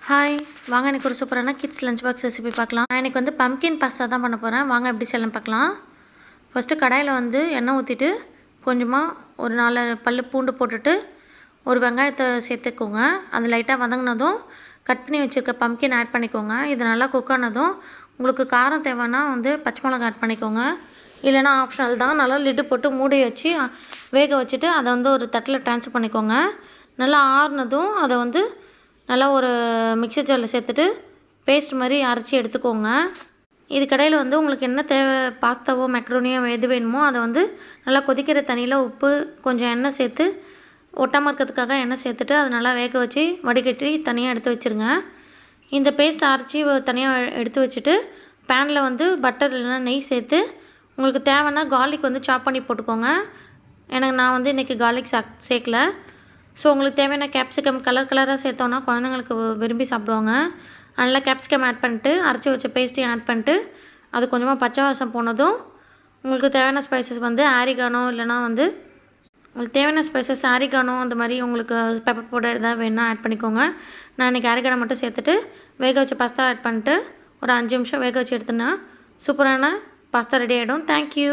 Hi வாங்க எனக்கு ஒரு சூப்பரான கிட்ஸ் லஞ்ச் பாக்ஸ் ரெசிபி பார்க்கலாம். நான் எனக்கு வந்து பம்கின் பாஸ்தா தான் பண்ண போகிறேன். வாங்க எப்படி செய்யலாம் பார்க்கலாம். ஃபஸ்ட்டு கடாயில் வந்து எண்ணெய் ஊற்றிட்டு கொஞ்சமாக ஒரு 4 பல் பூண்டு போட்டுட்டு ஒரு வெங்காயத்தை சேர்த்துக்கோங்க. அது லைட்டாக வதங்கினதும் கட் பண்ணி வச்சுருக்க பம்கின் ஆட் பண்ணிக்கோங்க. இது நல்லா குக் ஆனதும் உங்களுக்கு காரம் தேவைன்னா வந்து பச்சை மிளகா ஆட் பண்ணிக்கோங்க. இல்லைனா ஆப்ஷனல் தான். நல்லா லிட்டு போட்டு மூடி வச்சு வேக வச்சுட்டு அதை வந்து ஒரு தட்டில் ட்ரான்ஸ்ஃபர் பண்ணிக்கோங்க. நல்லா ஆறுனதும் அதை வந்து நல்லா ஒரு மிக்ஸி ஜாரில் சேர்த்துட்டு பேஸ்ட் மாதிரி அரைச்சி எடுத்துக்கோங்க. இது கடையில் வந்து உங்களுக்கு என்ன தேவை, பாஸ்தாவோ மெக்ரோனியோ எது வேணுமோ அதை வந்து நல்லா கொதிக்கிற தண்ணியில் உப்பு கொஞ்சம் எண்ணெய் சேர்த்து ஒட்டாமல் இருக்கிறதுக்காக எண்ணெய் சேர்த்துட்டு அதை நல்லா வேக வச்சு வடிகட்டி தனியாக எடுத்து வச்சுருங்க. இந்த பேஸ்ட் அரைச்சி தனியாக எடுத்து வச்சுட்டு பேனில் வந்து பட்டர் இல்லைனா நெய் சேர்த்து உங்களுக்கு தேவைன்னா கார்லிக் வந்து சாப் பண்ணி போட்டுக்கோங்க. நான் வந்து இன்றைக்கி கார்லிக் சேர்க்கல. ஸோ உங்களுக்கு தேவையான கேப்சிகம் கலராக சேர்த்தோன்னா குழந்தைங்களுக்கு விரும்பி சாப்பிடுவாங்க. அதனால் கேப்சிகம் ஆட் பண்ணிட்டு அரைச்சி வச்ச பேஸ்ட்டையும் ஆட் பண்ணிட்டு அது கொஞ்சமாக பச்சை வாசம் போனதும் உங்களுக்கு தேவையான ஸ்பைசஸ் வந்து ஆரிகானோ இல்லைனா வந்து உங்களுக்கு தேவையான ஸ்பைசஸ் ஆரிகானோ அந்த மாதிரி உங்களுக்கு பெப்பர் பவுடர் எதாவது வேணுன்னா ஆட் பண்ணிக்கோங்க. நான் இன்றைக்கி ஆரிகானோ மட்டும் சேர்த்துட்டு வேக வச்ச பாஸ்தா ஆட் பண்ணிட்டு ஒரு 5 நிமிஷம் வேக வச்சு எடுத்தோன்னா சூப்பரான பாஸ்தா ரெடி ஆகிடும். தேங்க்யூ.